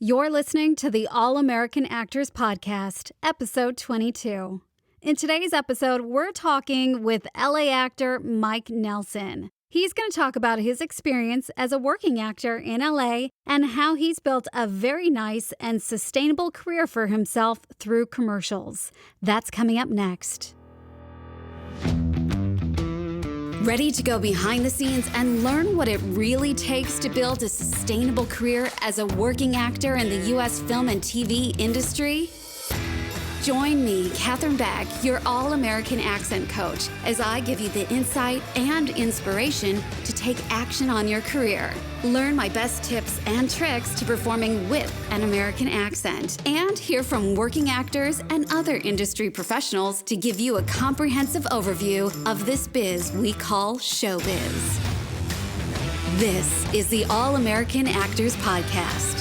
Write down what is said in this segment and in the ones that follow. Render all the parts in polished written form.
You're listening to the All-American Actors Podcast, episode 22. In today's episode, we're talking with LA actor Mike Nelson. He's going to talk about his experience as a working actor in LA and how he's built a very nice and sustainable career for himself through commercials. That's coming up next. Ready to go behind the scenes and learn what it really takes to build a sustainable career as a working actor in the U.S. film and TV industry? Join me, Katherine Beck, your all-American accent coach, as I give you the insight and inspiration to take action on your career. Learn my best tips and tricks to performing with an American accent, and hear from working actors and other industry professionals to give you a comprehensive overview of this biz we call showbiz. This is the All-American Actors Podcast.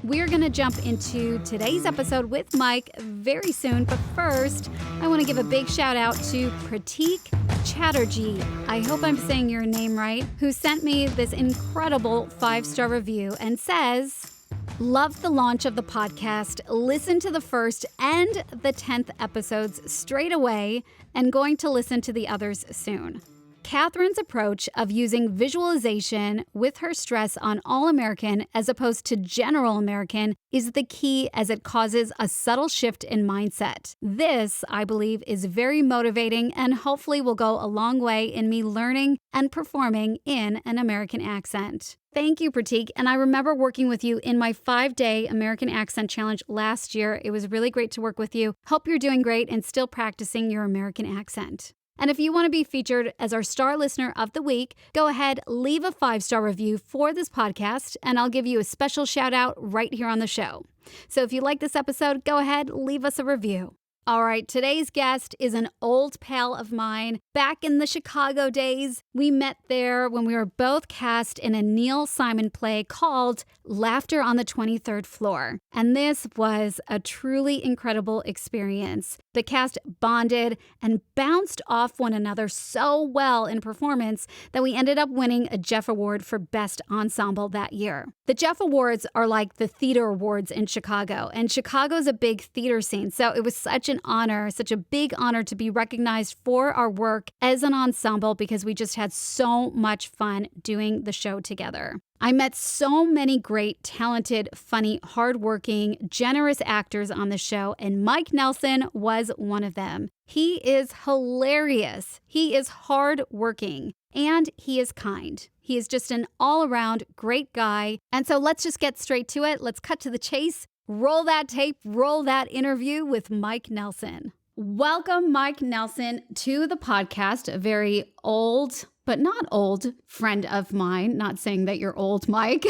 We're going to jump into today's episode with Mike very soon, but first, I want to give a big shout out to Pratik Chatterjee, I hope I'm saying your name right, who sent me this incredible 5-star review and says, "Love the launch of the podcast, listen to the first and the 10th episodes straight away, and going to listen to the others soon. Katherine's approach of using visualization with her stress on All-American as opposed to General American is the key, as it causes a subtle shift in mindset. This, I believe, is very motivating and hopefully will go a long way in me learning and performing in an American accent." Thank you, Pratik. And I remember working with you in my 5-day American Accent Challenge last year. It was really great to work with you. Hope you're doing great and still practicing your American accent. And if you want to be featured as our star listener of the week, go ahead, leave a 5-star review for this podcast, and I'll give you a special shout out right here on the show. So if you like this episode, go ahead, leave us a review. All right, today's guest is an old pal of mine. Back in the Chicago days, we met there when we were both cast in a Neil Simon play called Laughter on the 23rd Floor. And this was a truly incredible experience. The cast bonded and bounced off one another so well in performance that we ended up winning a Jeff Award for Best Ensemble that year. The Jeff Awards are like the theater awards in Chicago, and Chicago's a big theater scene, so it was such a big honor to be recognized for our work as an ensemble because we just had so much fun doing the show together. I met so many great, talented, funny, hardworking, generous actors on the show, and Mike Nelson was one of them. He is hilarious. He is hardworking, and he is kind. He is just an all-around great guy. And so let's just get straight to it. Let's cut to the chase. Roll that tape, roll that interview with Mike Nelson. Welcome, Mike Nelson, to the podcast. A very old, but not old, friend of mine. Not saying that you're old, Mike.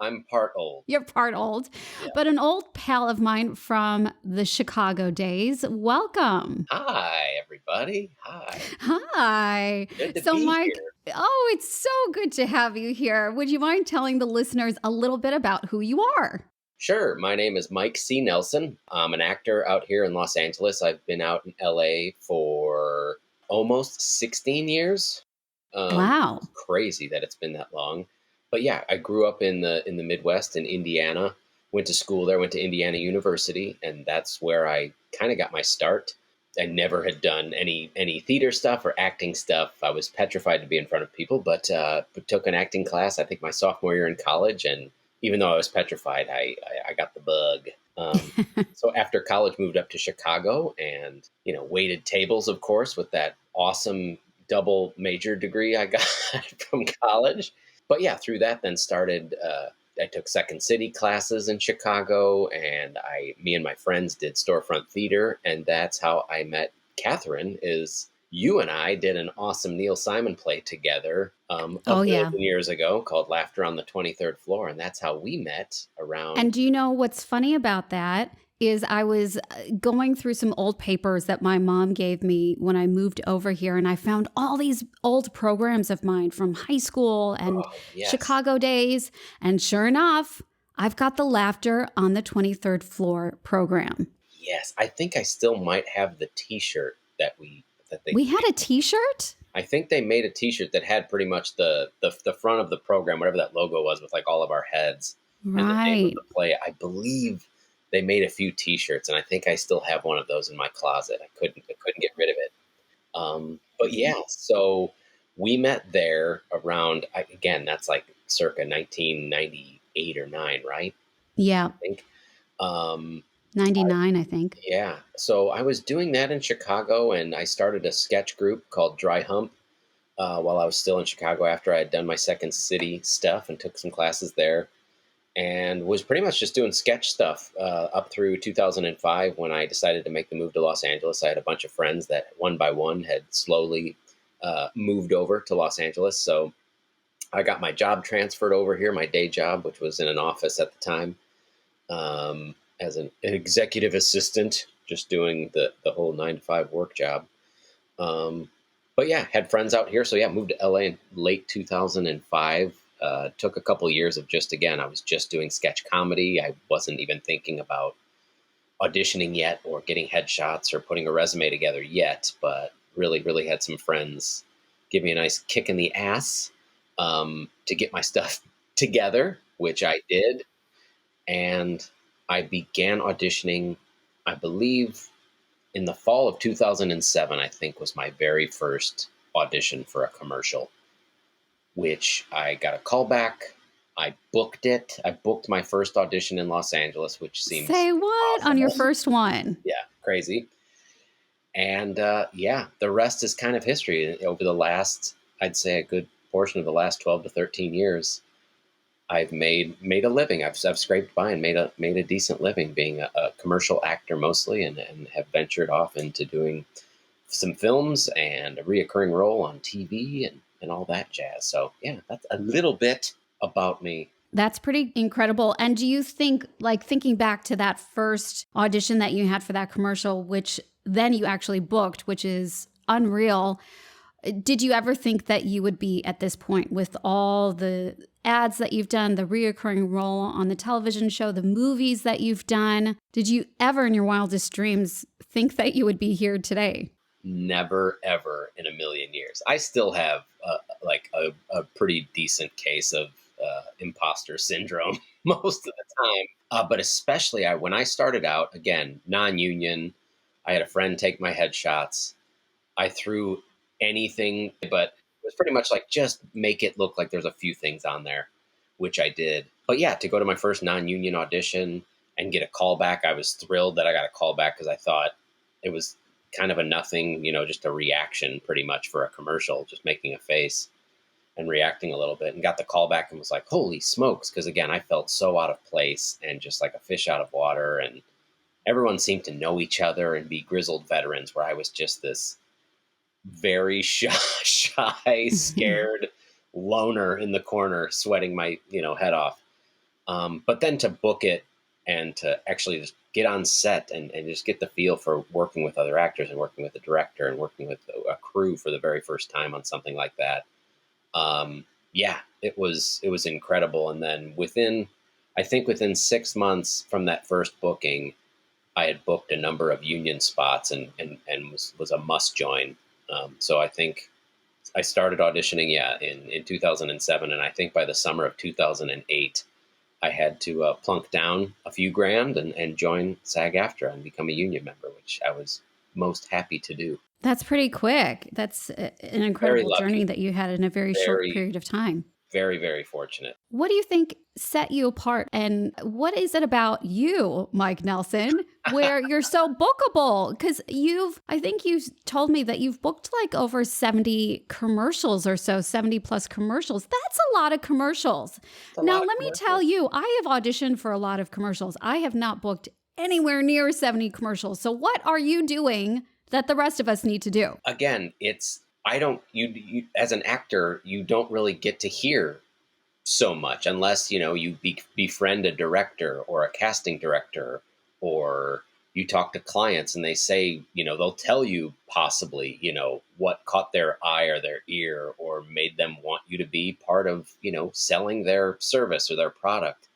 I'm part old. You're part old, yeah. But an old pal of mine from the Chicago days. Welcome. Hi, everybody. Hi. Good to be Mike, here. Oh, it's so good to have you here. Would you mind telling the listeners a little bit about who you are? Sure. My name is Mike C. Nelson. I'm an actor out here in Los Angeles. I've been out in LA for almost 16 years. Wow. It's crazy that it's been that long. But yeah, I grew up in the Midwest in Indiana, went to school there, went to Indiana University, and that's where I kind of got my start. I never had done any theater stuff or acting stuff. I was petrified to be in front of people, but took an acting class, I think my sophomore year in college. And even though I was petrified, I got the bug. So after college, moved up to Chicago and, waited tables, of course, with that awesome double major degree I got from college. But yeah, through that then started, I took Second City classes in Chicago, and me and my friends did storefront theater. And that's how I met Katherine. Is you and I did an awesome Neil Simon play together years ago called Laughter on the 23rd Floor. And that's how we met around. And do you know what's funny about that is I was going through some old papers that my mom gave me when I moved over here, and I found all these old programs of mine from high school and Chicago days. And sure enough, I've got the Laughter on the 23rd Floor program. Yes, I think I still might have the T-shirt that we had a T-shirt? I think they made a T-shirt that had pretty much the front of the program, whatever that logo was, with like all of our heads and the name of Right. the play. I believe they made a few T-shirts, and I think I still have one of those in my closet. I couldn't get rid of it. But yeah, so we met there around, again, that's like circa 1998 or nine, right? Yeah. I think. Um, 99, I think. yeah. So I was doing that in Chicago, and I started a sketch group called Dry Hump while I was still in Chicago after I had done my second city stuff and took some classes there, and was pretty much just doing sketch stuff up through 2005 when I decided to make the move to Los Angeles. I had a bunch of friends that one by one had slowly moved over to Los Angeles. So I got my job transferred over here, my day job, which was in an office at the time, as an executive assistant, just doing the whole 9 to 5 work job. Um, but yeah, had friends out here. So yeah, moved to LA in late 2005. Took a couple years of just, again, I was just doing sketch comedy. I wasn't even thinking about auditioning yet or getting headshots or putting a resume together yet, but really, really had some friends give me a nice kick in the ass to get my stuff together, which I did. And I began auditioning, I believe, in the fall of 2007, I think, was my very first audition for a commercial, which I got a call back. I booked it. I booked my first audition in Los Angeles, which seems Say what on your impossible. first one? Yeah, crazy. And yeah, the rest is kind of history. Over the last, I'd say a good portion of the last 12 to 13 years, I've made a living. I've scraped by and made a decent living being a commercial actor mostly, and have ventured off into doing some films and a reoccurring role on TV and all that jazz. So yeah, that's a little bit about me. That's pretty incredible. And do you think, like thinking back to that first audition that you had for that commercial, which then you actually booked, which is unreal, did you ever think that you would be at this point with all the ads that you've done, the reoccurring role on the television show, the movies that you've done? Did you ever in your wildest dreams think that you would be here today? Never ever in a million years. I still have like a pretty decent case of imposter syndrome most of the time. But especially when I started out, again, non-union, I had a friend take my headshots. I threw anything, but it was pretty much like just make it look like there's a few things on there, which I did. But yeah, to go to my first non-union audition and get a call back, I was thrilled that I got a call back because I thought it was kind of a nothing, just a reaction pretty much for a commercial, just making a face and reacting a little bit, and got the call back and was like, holy smokes. Because again, I felt so out of place and just like a fish out of water. And everyone seemed to know each other and be grizzled veterans, where I was just this very shy, scared loner in the corner, sweating my head off. But then to book it and to actually just get on set and just get the feel for working with other actors and working with the director and working with a crew for the very first time on something like that. Yeah, it was incredible. And then I think within 6 months from that first booking, I had booked a number of union spots and was a must join. So I think I started auditioning, yeah, in 2007. And I think by the summer of 2008, I had to plunk down a few grand and join SAG-AFTRA and become a union member, which I was most happy to do. That's pretty quick. That's an Very incredible journey lucky. that you had in a very short Very, period of time. very, very fortunate. What do you think set you apart? And what is it about you, Mike Nelson, where you're so bookable? Because I think you've told me that you've booked like over 70 commercials or so, 70 plus commercials. That's a lot of commercials. Now, let me tell you, I have auditioned for a lot of commercials. I have not booked anywhere near 70 commercials. So what are you doing that the rest of us need to do? Again, you as an actor, you don't really get to hear so much unless you befriend a director or a casting director, or you talk to clients and they say they'll tell you possibly what caught their eye or their ear or made them want you to be part of selling their service or their product.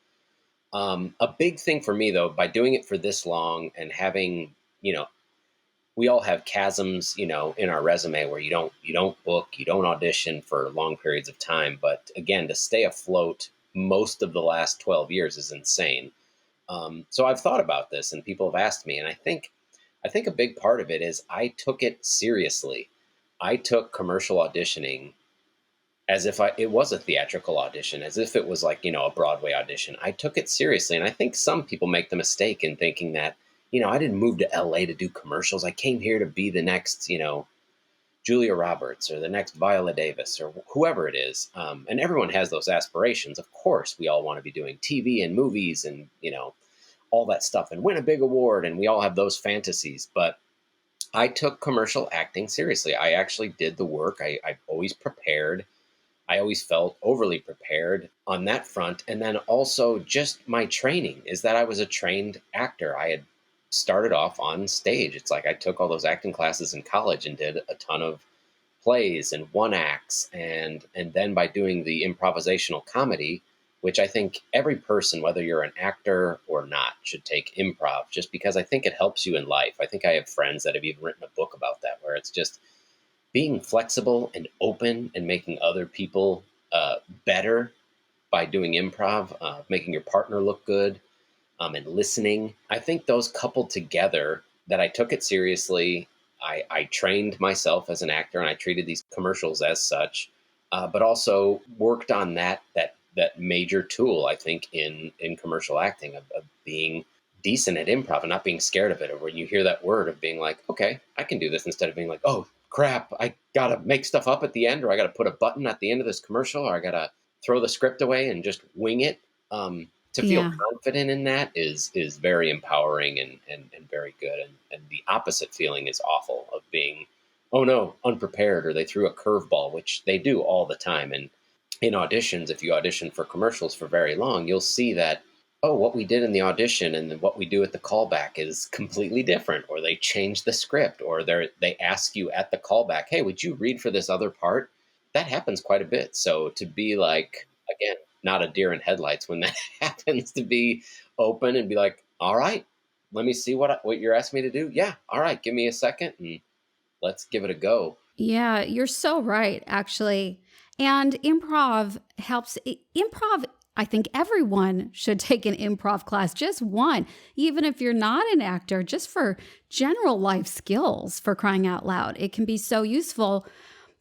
A big thing for me though, by doing it for this long and having we all have chasms, in our resume where you don't book, you don't audition for long periods of time. But again, to stay afloat most of the last 12 years is insane. So I've thought about this, and people have asked me, and I think a big part of it is I took it seriously. I took commercial auditioning as if it was a theatrical audition, as if it was like, a Broadway audition. I took it seriously. And I think some people make the mistake in thinking that, I didn't move to LA to do commercials. I came here to be the next, Julia Roberts or the next Viola Davis or whoever it is. And everyone has those aspirations. Of course, we all want to be doing TV and movies and, all that stuff and win a big award. And we all have those fantasies. But I took commercial acting seriously. I actually did the work. I've always prepared. I always felt overly prepared on that front. And then also just my training is that I was a trained actor. I had started off on stage. It's like I took all those acting classes in college and did a ton of plays and one acts. And then by doing the improvisational comedy, which I think every person, whether you're an actor or not, should take improv just because I think it helps you in life. I think I have friends that have even written a book about that, where it's just being flexible and open and making other people better by doing improv, making your partner look good, and listening. I think those coupled together, that I took it seriously. I trained myself as an actor and I treated these commercials as such, but also worked on that major tool, I think, in commercial acting of being decent at improv and not being scared of it. Or when you hear that word of being like, okay, I can do this, instead of being like, oh crap, I gotta make stuff up at the end, or I gotta put a button at the end of this commercial, or I gotta throw the script away and just wing it. To feel Yeah. confident in that is very empowering and very good. And the opposite feeling is awful of being, oh no, unprepared, or they threw a curveball, which they do all the time. And in auditions, if you audition for commercials for very long, you'll see that, oh, what we did in the audition and then what we do at the callback is completely different, or they change the script, or they ask you at the callback, hey, would you read for this other part? That happens quite a bit. So to be like, again, not a deer in headlights when that happens, to be open and be like, all right, let me see what you're asking me to do. Yeah, all right, give me a second and let's give it a go. Yeah, you're so right, actually. And improv, I think everyone should take an improv class, just one, even if you're not an actor, just for general life skills, for crying out loud. It can be so useful.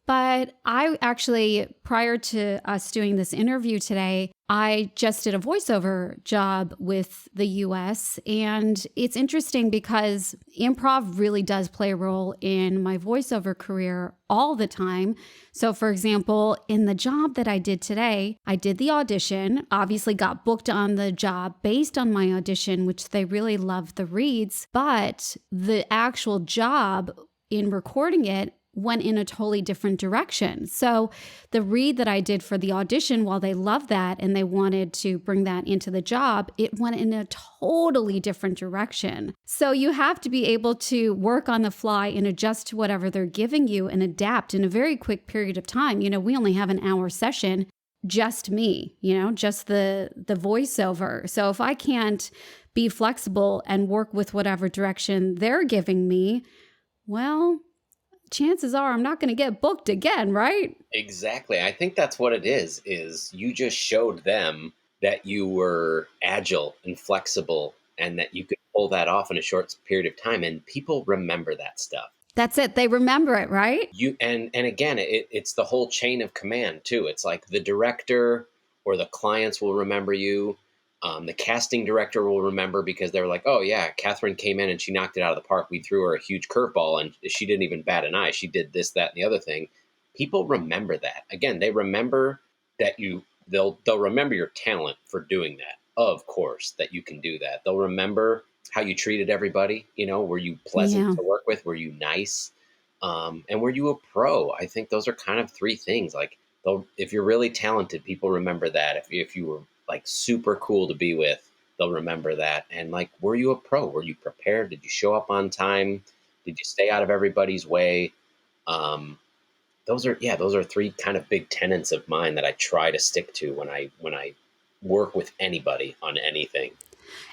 But I actually, prior to us doing this interview today, I just did a voiceover job with the US. And it's interesting because improv really does play a role in my voiceover career all the time. So, for example, in the job that I did today, I did the audition, obviously got booked on the job based on my audition, which they really loved the reads. But the actual job in recording it went in a totally different direction. So the read that I did for the audition, while they loved that and they wanted to bring that into the job, it went in a totally different direction. So you have to be able to work on the fly and adjust to whatever they're giving you and adapt in a very quick period of time. We only have an hour session, just me, just the voiceover. So if I can't be flexible and work with whatever direction they're giving me, well, chances are I'm not going to get booked again, right? Exactly. I think that's what it is you just showed them that you were agile and flexible and that you could pull that off in a short period of time. And people remember that stuff. That's it. They remember it, right? And again, it's the whole chain of command too. It's like the director or the clients will remember you. The casting director will remember because they were like, oh yeah, Katherine came in and she knocked it out of the park. We threw her a huge curveball and she didn't even bat an eye. She did this, that, and the other thing. People remember that. Again, they remember that they'll remember your talent for doing that. Of course, that you can do that. They'll remember how you treated everybody. Were you pleasant Yeah. to work with? Were you nice? And were you a pro? I think those are kind of three things. Like, if you're really talented, people remember that. If you were like super cool to be with, they'll remember that. And like, were you a pro? Were you prepared? Did you show up on time? Did you stay out of everybody's way? Those are three kind of big tenets of mine that I try to stick to when I work with anybody on anything.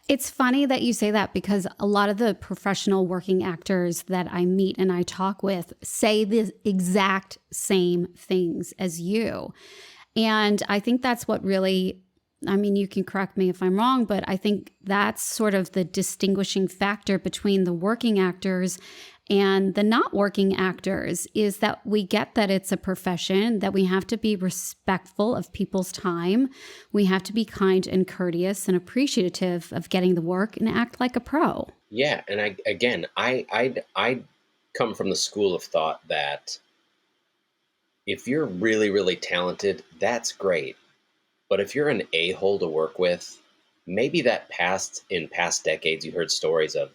It's funny that you say that because a lot of the professional working actors that I meet and I talk with say the exact same things as you. And I think that's what really, I mean, you can correct me if I'm wrong, but I think that's sort of the distinguishing factor between the working actors and the not working actors is that we get that it's a profession, that we have to be respectful of people's time. We have to be kind and courteous and appreciative of getting the work and act like a pro. Yeah. And I come from the school of thought that if you're really, really talented, that's great. But if you're an a-hole to work with, maybe in past decades, you heard stories of,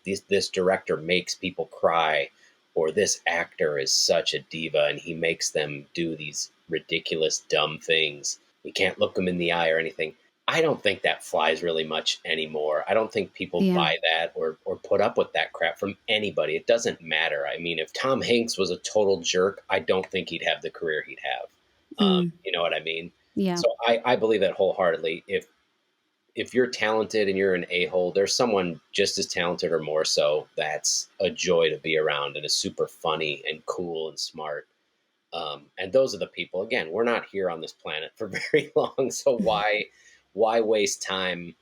this director makes people cry, or this actor is such a diva and he makes them do these ridiculous, dumb things. You can't look them in the eye or anything. I don't think that flies really much anymore. I don't think people Yeah. buy that or put up with that crap from anybody. It doesn't matter. I mean, if Tom Hanks was a total jerk, I don't think he'd have the career he'd have. You know what I mean? Yeah. So I believe that wholeheartedly. If you're talented and you're an a-hole, there's someone just as talented or more so that's a joy to be around and is super funny and cool and smart. And those are the people. Again, we're not here on this planet for very long, so why waste time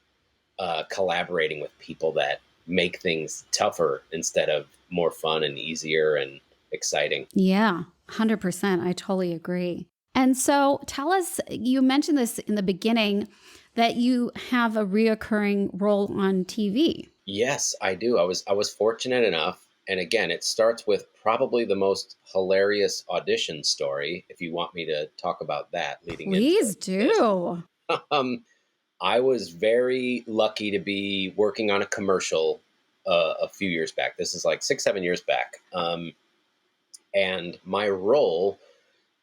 collaborating with people that make things tougher instead of more fun and easier and exciting? Yeah, 100%. I totally agree. And so tell us, you mentioned this in the beginning, that you have a reoccurring role on TV. Yes, I do. I was fortunate enough, and again, it starts with probably the most hilarious audition story. If you want me to talk about that, leading into Please this, do. um, I was very lucky to be working on a commercial a few years back. This is like 6, 7 years back, and my role,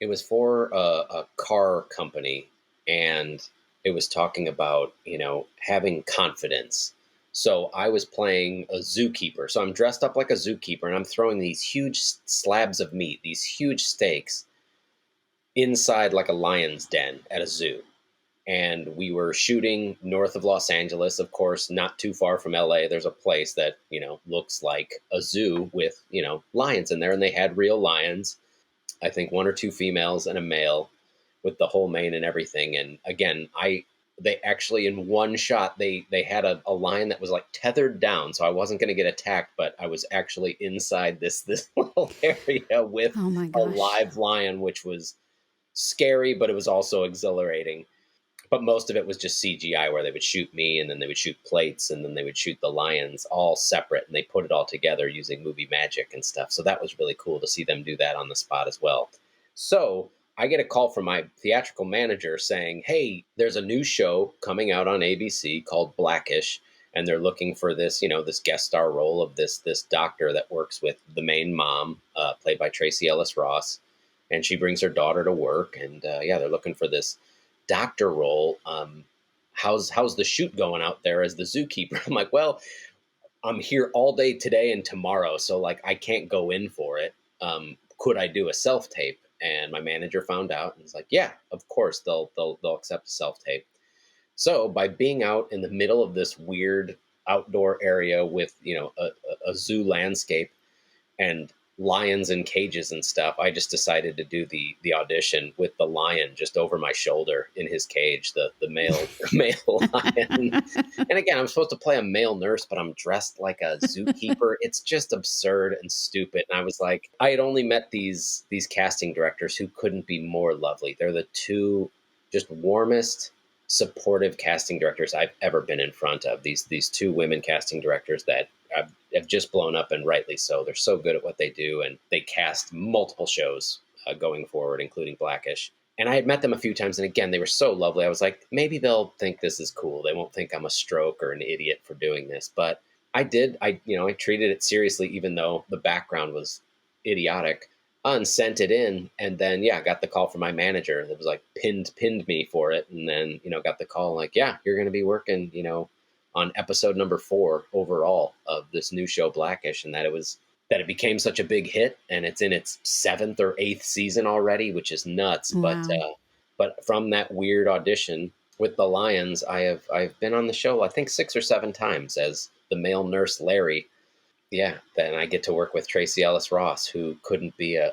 it was for a car company, and it was talking about, having confidence. So I was playing a zookeeper. So I'm dressed up like a zookeeper, and I'm throwing these huge slabs of meat, these huge steaks, inside like a lion's den at a zoo. And we were shooting north of Los Angeles, of course, not too far from LA. There's a place that, looks like a zoo with, lions in there, and they had real lions. I think one or two females and a male with the whole mane and everything. And again, they actually in one shot they had a lion that was like tethered down, so I wasn't going to get attacked, but I was actually inside this little area with Oh my a gosh. live lion, which was scary, but it was also exhilarating. But most of it was just CGI, where they would shoot me and then they would shoot plates and then they would shoot the lions all separate, and they put it all together using movie magic and stuff. So that was really cool to see them do that on the spot as well. So I get a call from my theatrical manager saying, "Hey, there's a new show coming out on ABC called Blackish, and they're looking for this, this guest star role of this doctor that works with the main mom, played by Tracy Ellis Ross, and she brings her daughter to work, and yeah, they're looking for this doctor role. How's the shoot going out there as the zookeeper?" I'm like, "Well, I'm here all day today and tomorrow, so like I can't go in for it. Could I do a self tape?" And my manager found out and was like, "Yeah, of course they'll accept a self tape." So by being out in the middle of this weird outdoor area with a zoo landscape and lions in cages and stuff, I just decided to do the audition with the lion just over my shoulder in his cage, the male male lion. And again, I'm supposed to play a male nurse, but I'm dressed like a zookeeper. It's just absurd and stupid. And I was like, I had only met these casting directors who couldn't be more lovely. They're the two just warmest, supportive casting directors I've ever been in front of. These two women casting directors that have just blown up, and rightly so. They're so good at what they do, and they cast multiple shows going forward, including Blackish. And I had met them a few times, and again, they were so lovely. I was like, maybe they'll think this is cool. They won't think I'm a stroke or an idiot for doing this. But I did. I treated it seriously, even though the background was idiotic, and sent it in. And then, yeah, got the call from my manager that was like pinned me for it. And then, got the call like, "Yeah, you're going to be working, on episode number 4 overall of this new show Blackish," and that it became such a big hit, and it's in its 7th or 8th season already, which is nuts. Wow. But from that weird audition, with the Lions, I've been on the show I think 6 or 7 times as the male nurse Larry. Yeah, then I get to work with Tracy Ellis Ross, who couldn't be a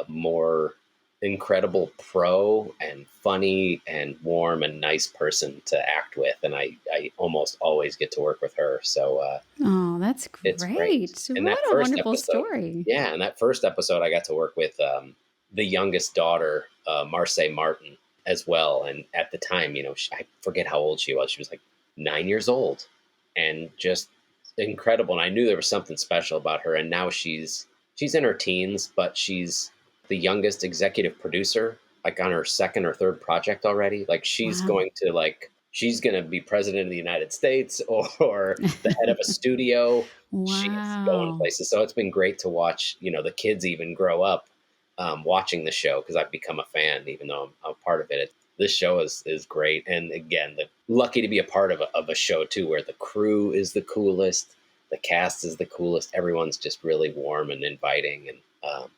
more incredible pro and funny and warm and nice person to act with, and I almost always get to work with her. So Oh, that's it's great. great. And that What a first wonderful episode, story. yeah, and that first episode, I got to work with the youngest daughter, Marce Martin, as well. And at the time, I forget how old she was. She was like 9 years old, and just incredible. And I knew there was something special about her. And now she's in her teens, but she's the youngest executive producer, like on her second or third project already. Like Wow. she's gonna be president of the United States or the head of a studio. She's going Wow. places. So it's been great to watch, the kids even grow up watching the show, because I've become a fan, even though I'm a part of it. This show is great. And again, lucky to be a part of a show too, where the crew is the coolest, the cast is the coolest. Everyone's just really warm and inviting. And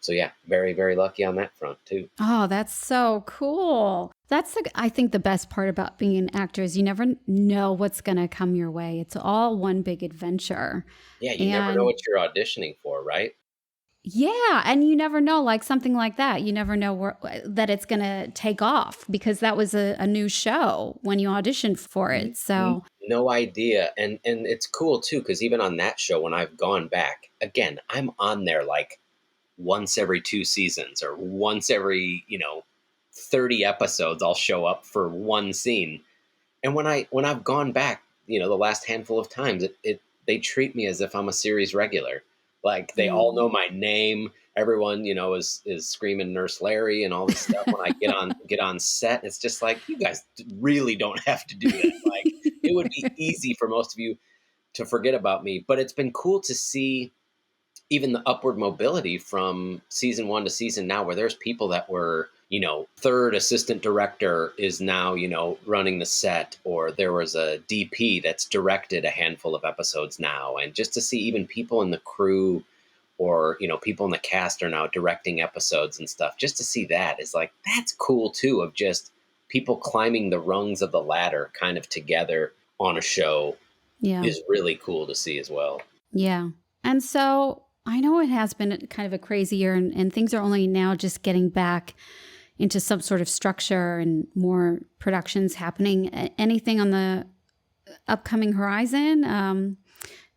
so yeah, very, very lucky on that front too. Oh, that's so cool. That's, I think, the best part about being an actor is you never know what's going to come your way. It's all one big adventure. Yeah, you never know And what you're auditioning for, right? yeah, and you never know, like something like that. You never know that it's going to take off because that was a new show when you auditioned for it. So, No idea. And it's cool too, because even on that show, when I've gone back, again, I'm on there like once every 2 seasons or once every 30 episodes. I'll show up for one scene. And when I've gone back, the last handful of times, it they treat me as if I'm a series regular. Like they all mm. know my name. Everyone, is screaming Nurse Larry and all this stuff when I get on set. It's just like, you guys really don't have to do that. Like, it would be easy for most of you to forget about me. But it's been cool to see even the upward mobility from season 1 to season now, where there's people that were, third assistant director is now, running the set, or there was a DP that's directed a handful of episodes now. And just to see even people in the crew or, people in the cast are now directing episodes and stuff, just to see that is like, that's cool too, of just people climbing the rungs of the ladder kind of together on a show Yeah. is really cool to see as well. Yeah. And so I know it has been kind of a crazy year, and things are only now just getting back into some sort of structure and more productions happening. Anything on the upcoming horizon?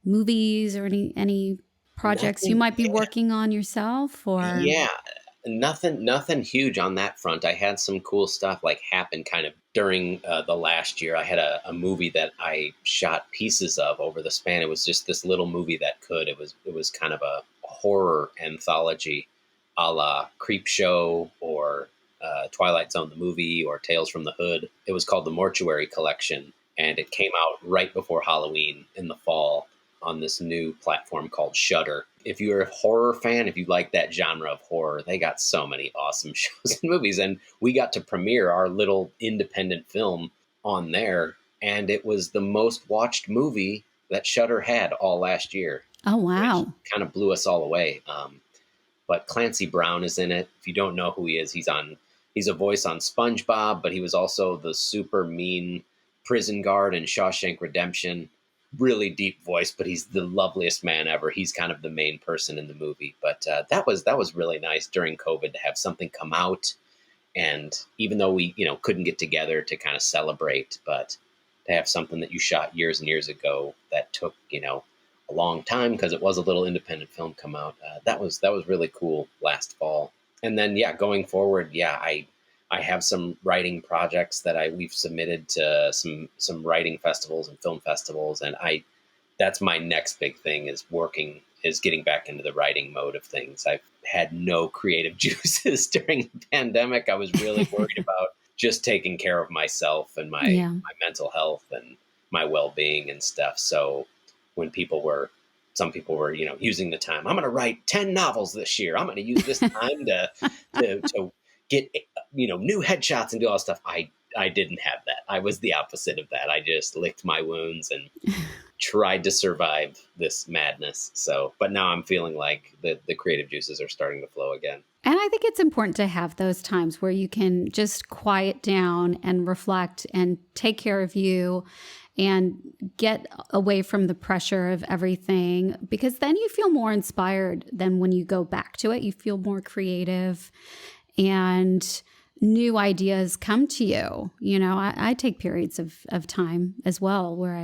Movies or any projects you Nothing. might be working on yourself or? Yeah, nothing huge on that front. I had some cool stuff like happen kind of during the last year. I had a movie that I shot pieces of over the span. It was just this little movie that could. It was kind of a horror anthology, a la Creep Show or Twilight Zone the movie or Tales from the Hood. It was called the Mortuary Collection, and it came out right before Halloween in the fall on this new platform called Shudder. If you're a horror fan, if you like that genre of horror, they got so many awesome shows and movies. And we got to premiere our little independent film on there. And it was the most watched movie that Shudder had all last year, Oh, which wow. kind of blew us all away. But Clancy Brown is in it. If you don't know who he is, he's a voice on SpongeBob, but he was also the super mean prison guard in Shawshank Redemption. Really deep voice, but he's the loveliest man ever. He's kind of the main person in the movie. But that was really nice during COVID to have something come out, and even though we couldn't get together to kind of celebrate, but to have something that you shot years and years ago that took a long time because it was a little independent film come out. That was really cool last fall. And then yeah, going forward, yeah, I have some writing projects that we've submitted to some writing festivals and film festivals, and that's my next big thing is getting back into the writing mode of things. I've had no creative juices during the pandemic. I was really worried about just taking care of myself and my Yeah. mental health and my well-being and stuff. So when some people were using the time, I'm going to write 10 novels this year, I'm going to use this time to get new headshots and do all that stuff. I didn't have that. I was the opposite of that. I just licked my wounds and tried to survive this madness. So, but now I'm feeling like the creative juices are starting to flow again. And I think it's important to have those times where you can just quiet down and reflect and take care of you and get away from the pressure of everything, because then you feel more inspired than when you go back to it. You feel more creative and new ideas come to you. You know, I take periods of time as well where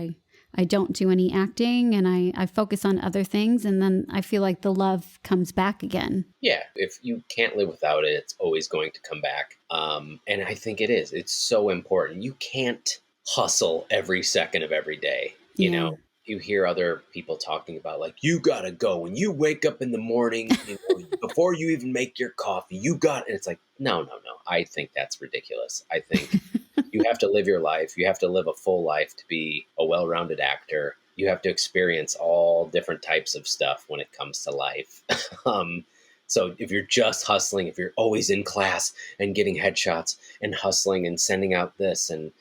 I don't do any acting and I focus on other things, and then I feel like the love comes back again. Yeah, if you can't live without it, it's always going to come back. And I think it is. It's so important. You can't hustle every second of every day. You Yeah. know, you hear other people talking about like, you got to go when you wake up in the morning, before you even make your coffee, and it's like, no. I think that's ridiculous. I think you have to live your life. You have to live a full life to be a well-rounded actor. You have to experience all different types of stuff when it comes to life. So if you're just hustling, if you're always in class and getting headshots and hustling and sending out this and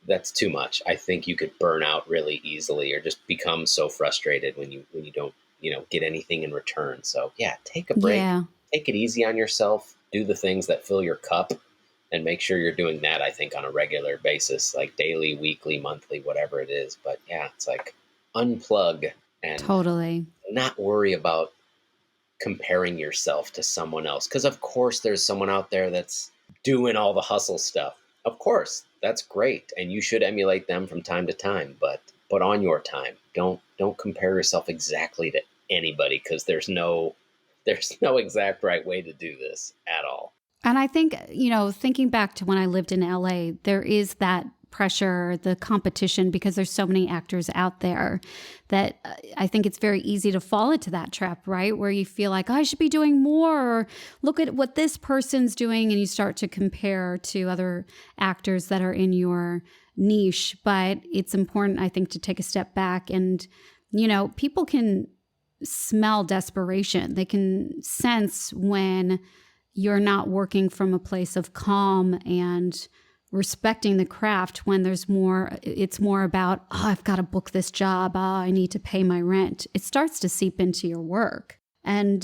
that's too much. I think you could burn out really easily or just become so frustrated when you don't, get anything in return. So yeah, take a break. Yeah. Take it easy on yourself. Do the things that fill your cup and make sure you're doing that, I think, on a regular basis, like daily, weekly, monthly, whatever it is. But yeah, it's like unplug and Totally. not worry about comparing yourself to someone else. Because of course there's someone out there that's doing all the hustle stuff. Of course, that's great. And you should emulate them from time to time, but on your time. Don't compare yourself exactly to anybody, because there's no exact right way to do this at all. And I think, thinking back to when I lived in LA, there is that pressure, the competition, because there's so many actors out there that I think it's very easy to fall into that trap, right? Where you feel like, oh, I should be doing more, or look at what this person's doing. And you start to compare to other actors that are in your niche. But it's important, I think, to take a step back and, people can smell desperation. They can sense when you're not working from a place of calm and respecting the craft, when it's more about, oh, I've got to book this job. Oh, I need to pay my rent. It starts to seep into your work. And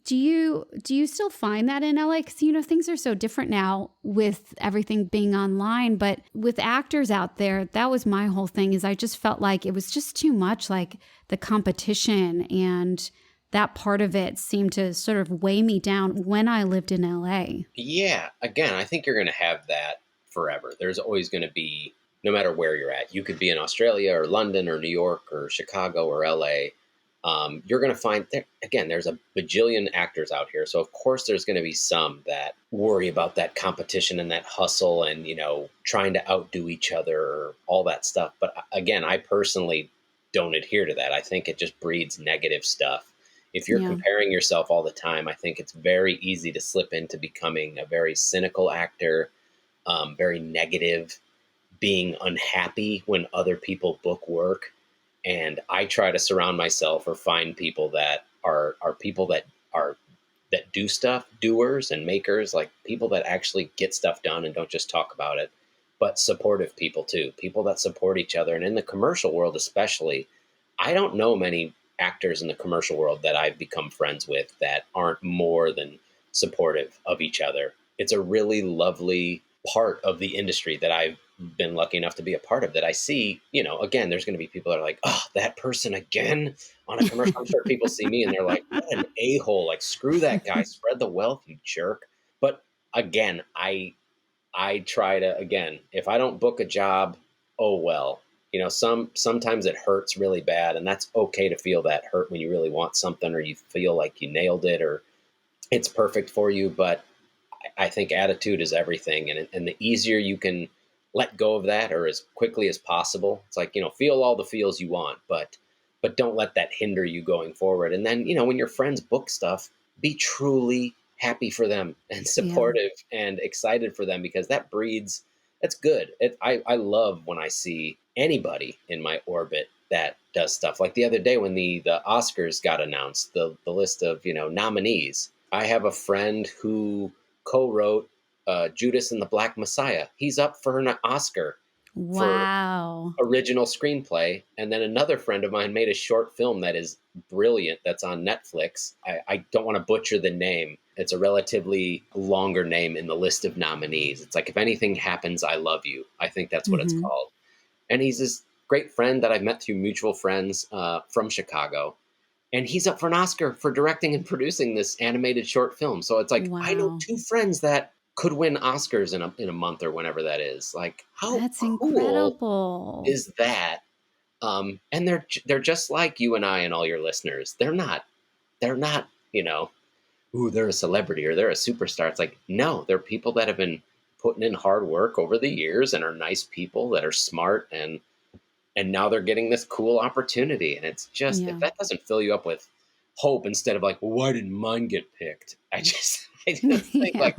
do you still find that in LA? Because, things are so different now with everything being online. But with actors out there, that was my whole thing, is I just felt like it was just too much, like the competition, and that part of it seemed to sort of weigh me down when I lived in LA. Yeah, again, I think you're going to have that forever. There's always going to be, no matter where you're at, you could be in Australia or London or New York or Chicago or LA. You're going to find, there's a bajillion actors out here. So of course there's going to be some that worry about that competition and that hustle and, trying to outdo each other or all that stuff. But again, I personally don't adhere to that. I think it just breeds negative stuff. If you're comparing yourself all the time, I think it's very easy to slip into becoming a very cynical actor, very negative, being unhappy when other people book work. And I try to surround myself or find people that are people that do stuff, doers and makers, like people that actually get stuff done and don't just talk about it, but supportive people too, people that support each other. And in the commercial world, especially, I don't know many actors in the commercial world that I've become friends with that aren't more than supportive of each other. It's a really lovely part of the industry that I've been lucky enough to be a part of, that I see, again, there's going to be people that are like, oh, that person again on a commercial. I'm sure people see me and they're like, what an a-hole, like, screw that guy, spread the wealth, you jerk. But again, I try to, if I don't book a job, oh, well, sometimes it hurts really bad, and that's okay to feel that hurt when you really want something, or you feel like you nailed it, or it's perfect for you. But I think attitude is everything. And the easier you can let go of that, or as quickly as possible, it's like, feel all the feels you want, but don't let that hinder you going forward. And then, when your friends book stuff, be truly happy for them and supportive and excited for them, because that's good. I love when I see anybody in my orbit that does stuff. Like the other day when the Oscars got announced, the list of, nominees, I have a friend who co-wrote Judas and the Black Messiah. He's up for an Oscar for Wow. original screenplay. And then another friend of mine made a short film that is brilliant that's on Netflix. I don't want to butcher the name. It's a relatively longer name in the list of nominees. It's like If Anything Happens, I Love You. I think that's what it's called. And he's this great friend that I've met through mutual friends from Chicago. And he's up for an Oscar for directing and producing this animated short film. So it's like, I know Wow. two friends that could win Oscars in a month or whenever that is. Like, how That's cool incredible. is that? And they're just like you and I and all your listeners. They're not, ooh, they're a celebrity or they're a superstar. It's like, no, they're people that have been putting in hard work over the years and are nice people that are smart, and now they're getting this cool opportunity. And it's just, if that doesn't fill you up with hope instead of like, well, why didn't mine get picked? I just think like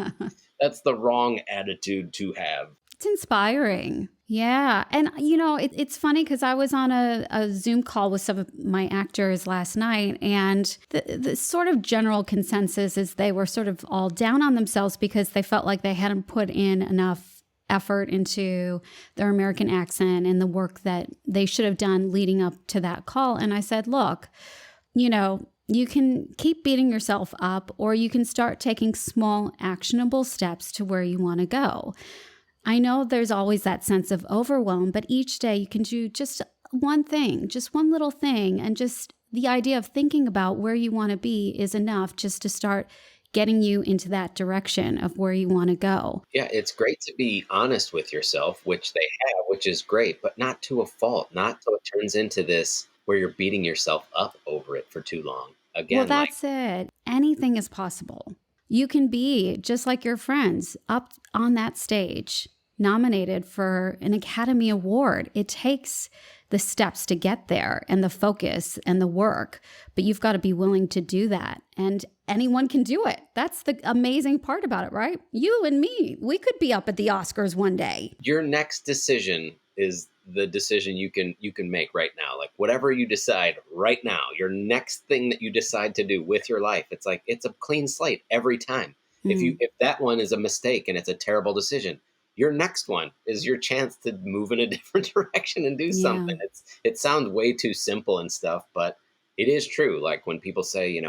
that's the wrong attitude to have. It's inspiring. Yeah. And, it's funny because I was on a Zoom call with some of my actors last night, and the sort of general consensus is they were sort of all down on themselves because they felt like they hadn't put in enough effort into their American accent and the work that they should have done leading up to that call. And I said, look, you can keep beating yourself up, or you can start taking small, actionable steps to where you want to go. I know there's always that sense of overwhelm, but each day you can do just one thing, just one little thing. And just the idea of thinking about where you want to be is enough just to start getting you into that direction of where you want to go. Yeah, it's great to be honest with yourself, which they have, which is great, but not to a fault, not so it turns into this where you're beating yourself up over it for too long. Again, Well, that's it. Anything is possible. You can be just like your friends up on that stage, nominated for an Academy Award. It takes the steps to get there and the focus and the work, but you've got to be willing to do that. And anyone can do it. That's the amazing part about it, right? You and me, we could be up at the Oscars one day. Your next decision is the decision you can make right now. Like whatever you decide right now, your next thing that you decide to do with your life, it's like it's a clean slate every time. If that one is a mistake and it's a terrible decision, your next one is your chance to move in a different direction and do something. It sounds way too simple and stuff, but it is true. Like when people say,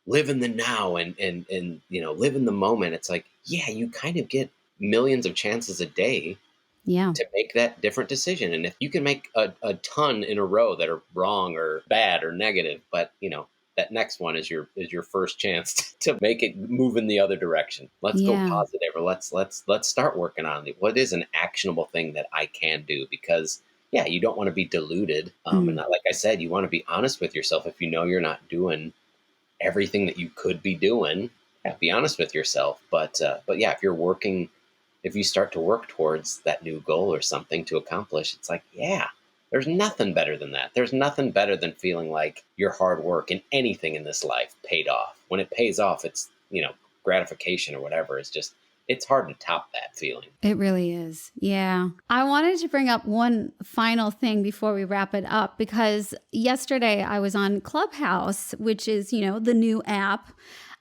live in the now and live in the moment, it's like, yeah, you kind of get millions of chances a day to make that different decision. And if you can make a ton in a row that are wrong or bad or negative, but that next one is your first chance to make it move in the other direction. Let's go positive, or let's start working on it. What is an actionable thing that I can do? Because you don't want to be deluded. And not, like I said, you want to be honest with yourself. If you know you're not doing everything that you could be doing, be honest with yourself. But if you start to work towards that new goal or something to accomplish, it's like, there's nothing better than that. There's nothing better than feeling like your hard work in anything in this life paid off. When it pays off, it's, gratification or whatever. It's hard to top that feeling. It really is. Yeah. I wanted to bring up one final thing before we wrap it up, because yesterday I was on Clubhouse, which is, the new app.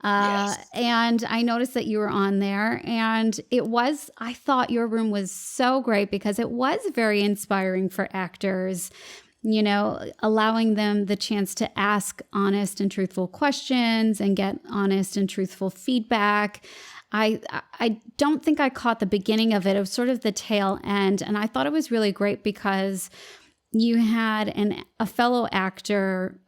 Yes. And I noticed that you were on there, and I thought your room was so great because it was very inspiring for actors, allowing them the chance to ask honest and truthful questions and get honest and truthful feedback. I don't think I caught the beginning of it. It was sort of the tail end. And I thought it was really great because you had a fellow actor,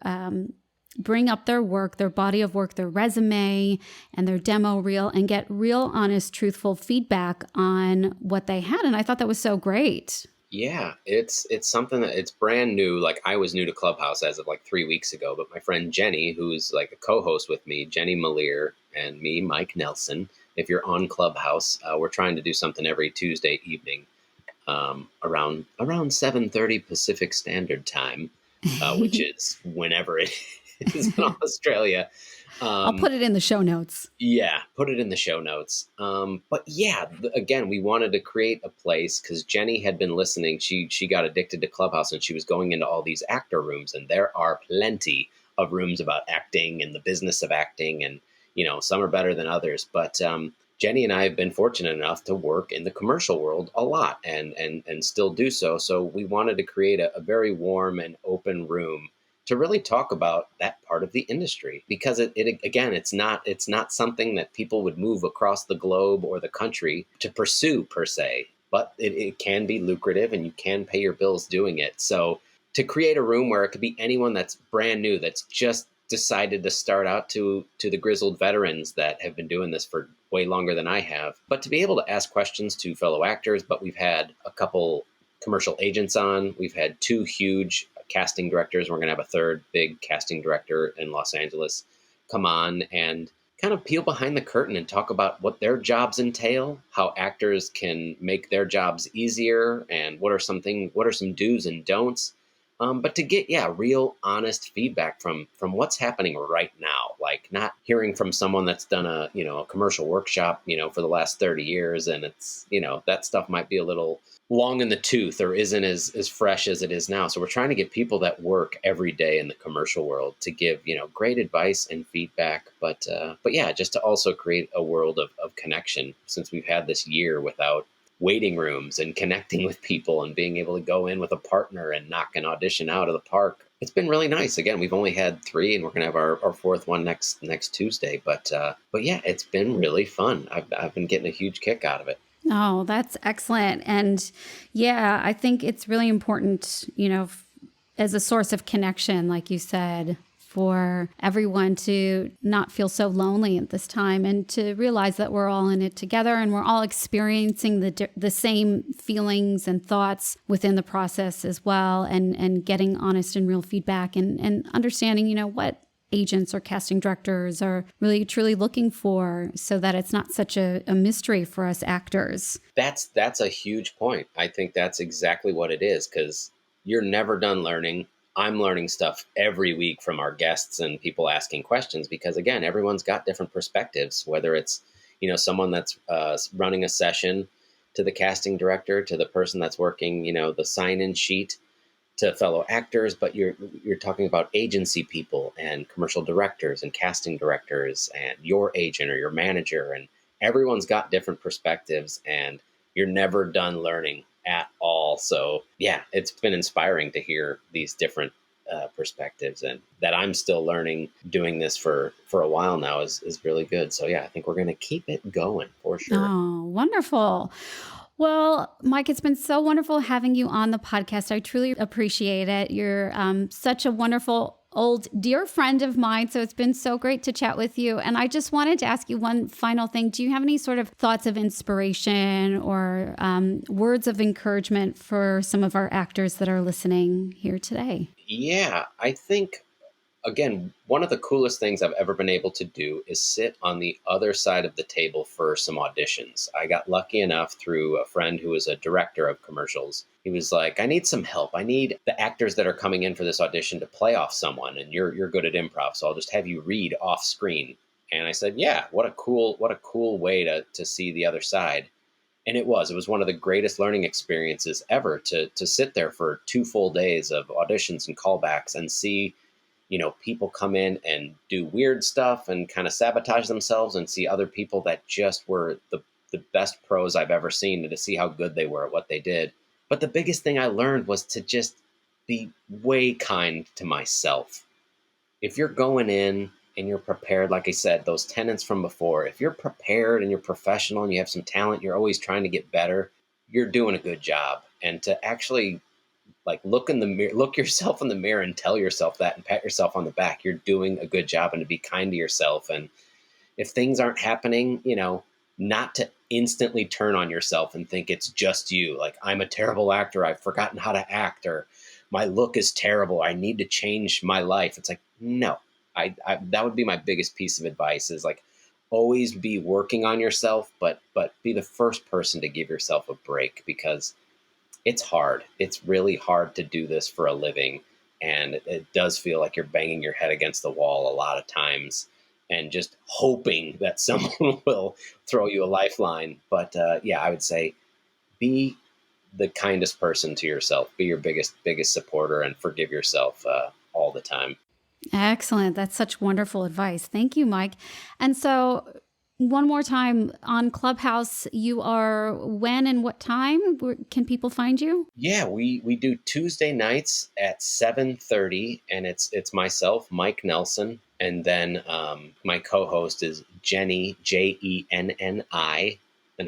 bring up their work, their body of work, their resume and their demo reel, and get real, honest, truthful feedback on what they had. And I thought that was so great. Yeah, it's something that it's brand new. Like I was new to Clubhouse as of like 3 weeks ago, but my friend Jenny, who's like a co-host with me, Jenny Malier, and me, Mike Nelson, if you're on Clubhouse, we're trying to do something every Tuesday evening around 7:30 Pacific Standard Time, which is whenever it is in Australia. I'll put it in the show notes. Yeah, put it in the show notes. But again, we wanted to create a place because Jenny had been listening. She got addicted to Clubhouse and she was going into all these actor rooms, and there are plenty of rooms about acting and the business of acting, and some are better than others. But Jenny and I have been fortunate enough to work in the commercial world a lot and still do so. So we wanted to create a very warm and open room to really talk about that part of the industry, because it again, it's not something that people would move across the globe or the country to pursue per se, but it can be lucrative and you can pay your bills doing it. So to create a room where it could be anyone that's brand new, that's just decided to start out, to the grizzled veterans that have been doing this for way longer than I have, but to be able to ask questions to fellow actors. But we've had a couple commercial agents on. We've had two huge casting directors. We're going to have a third big casting director in Los Angeles come on and kind of peel behind the curtain and talk about what their jobs entail, how actors can make their jobs easier, and what are some do's and don'ts. But to get, real honest feedback from what's happening right now, like not hearing from someone that's done a commercial workshop, for the last 30 years. And it's, that stuff might be a little long in the tooth or isn't as fresh as it is now. So we're trying to get people that work every day in the commercial world to give, great advice and feedback. But yeah, just to also create a world of connection, since we've had this year without waiting rooms and connecting with people and being able to go in with a partner and knock an audition out of the park. It's been really nice. Again, we've only had 3 and we're going to have our fourth one next Tuesday. But yeah, it's been really fun. I've been getting a huge kick out of it. Oh, that's excellent. And yeah, I think it's really important, as a source of connection, like you said, for everyone to not feel so lonely at this time and to realize that we're all in it together and we're all experiencing the same feelings and thoughts within the process as well, and getting honest and real feedback and understanding, what agents or casting directors are really truly looking for, so that it's not such a mystery for us actors. That's a huge point. I think that's exactly what it is, because you're never done learning. I'm learning stuff every week from our guests and people asking questions, because again, everyone's got different perspectives, whether it's, someone that's running a session, to the casting director, to the person that's working, the sign-in sheet, to fellow actors. But you're talking about agency people and commercial directors and casting directors and your agent or your manager, and everyone's got different perspectives and you're never done learning at all. So yeah, it's been inspiring to hear these different perspectives, and that I'm still learning doing this for a while now is really good. So yeah, I think we're going to keep it going for sure. Oh, wonderful. Well, Mike, it's been so wonderful having you on the podcast. I truly appreciate it. You're such a wonderful old dear friend of mine. So it's been so great to chat with you. And I just wanted to ask you one final thing. Do you have any sort of thoughts of inspiration or words of encouragement for some of our actors that are listening here today? Yeah, I think, again, one of the coolest things I've ever been able to do is sit on the other side of the table for some auditions. I got lucky enough through a friend who was a director of commercials. He was like, I need some help. I need the actors that are coming in for this audition to play off someone, and you're good at improv, so I'll just have you read off screen. And I said, yeah, what a cool way to see the other side. And it was one of the greatest learning experiences ever to sit there for 2 full days of auditions and callbacks and see, people come in and do weird stuff and kind of sabotage themselves, and see other people that just were the best pros I've ever seen, and to see how good they were at what they did. But the biggest thing I learned was to just be way kind to myself. If you're going in and you're prepared, like I said, those tenets from before, if you're prepared and you're professional and you have some talent, you're always trying to get better, you're doing a good job. And to actually look in the mirror, look yourself in the mirror and tell yourself that and pat yourself on the back, you're doing a good job, and to be kind to yourself. And if things aren't happening, not to instantly turn on yourself and think it's just you. Like, I'm a terrible actor, I've forgotten how to act, or my look is terrible, I need to change my life. It's like, no, I that would be my biggest piece of advice, is like, always be working on yourself, but be the first person to give yourself a break, because it's hard. It's really hard to do this for a living. And it does feel like you're banging your head against the wall a lot of times and just hoping that someone will throw you a lifeline. But yeah, I would say be the kindest person to yourself. Be your biggest supporter, and forgive yourself all the time. Excellent. That's such wonderful advice. Thank you, Mike. And so One more time on Clubhouse, you are when and what time? Where can people find you? Yeah, we do Tuesday nights at 7:30, and it's myself, Mike Nelson, and then my co-host is Jenny, Jenni, and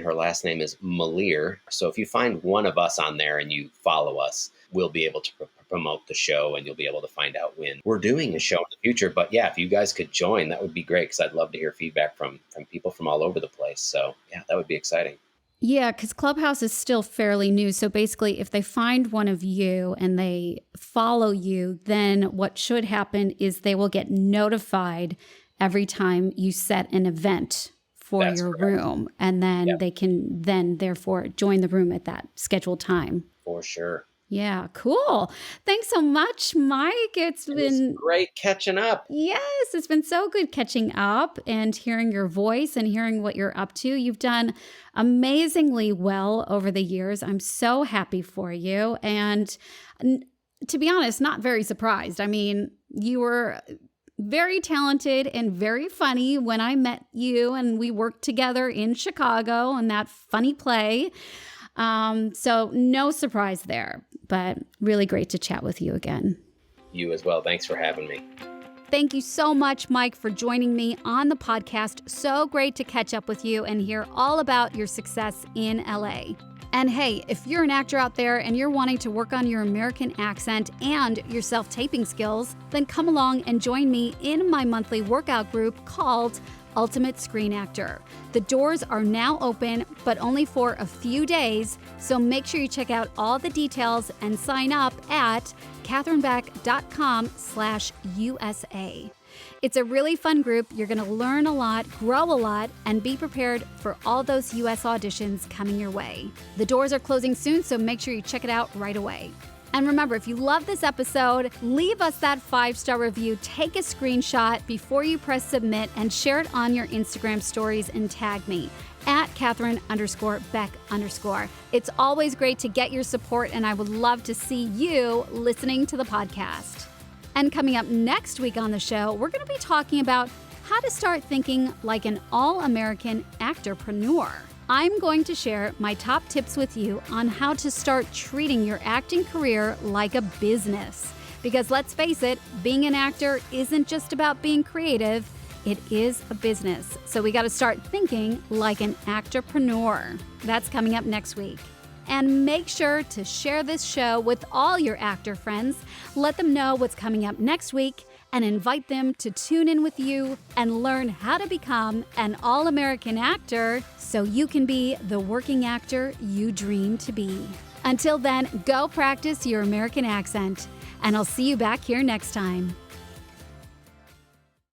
her last name is Malier. So if you find one of us on there and you follow us, we'll be able to promote the show, and you'll be able to find out when we're doing a show in the future. But yeah, if you guys could join, that would be great, because I'd love to hear feedback from people from all over the place. So yeah, that would be exciting. Yeah, because Clubhouse is still fairly new. So basically, if they find one of you and they follow you, then what should happen is they will get notified every time you set an event for That's your correct. room. And then they can then therefore join the room at that scheduled time. For sure. Yeah, cool. Thanks so much, Mike. It's been great catching up. Yes, it's been so good catching up and hearing your voice and hearing what you're up to. You've done amazingly well over the years. I'm so happy for you. And to be honest, not very surprised. I mean, you were very talented and very funny when I met you and we worked together in Chicago on that funny play. So no surprise there, but really great to chat with you again. You as well. Thanks for having me. Thank you so much, Mike, for joining me on the podcast. So great to catch up with you and hear all about your success in LA. And hey, if you're an actor out there and you're wanting to work on your American accent and your self-taping skills, then come along and join me in my monthly workout group called Ultimate Screen Actor. The doors are now open, but only for a few days, so make sure you check out all the details and sign up at katherinebeck.com/USA. It's a really fun group. You're going to learn a lot, grow a lot, and be prepared for all those US auditions coming your way. The doors are closing soon, so make sure you check it out right away. And remember, if you love this episode, leave us that 5-star review, take a screenshot before you press submit, and share it on your Instagram stories and tag me at Katherine_Beck_. It's always great to get your support, and I would love to see you listening to the podcast. And coming up next week on the show, we're going to be talking about how to start thinking like an all-American actorpreneur. I'm going to share my top tips with you on how to start treating your acting career like a business. Because let's face it, being an actor isn't just about being creative, it is a business. So we got to start thinking like an actorpreneur. That's coming up next week. And make sure to share this show with all your actor friends. Let them know what's coming up next week and invite them to tune in with you and learn how to become an all-American actor so you can be the working actor you dream to be. Until then, go practice your American accent, and I'll see you back here next time.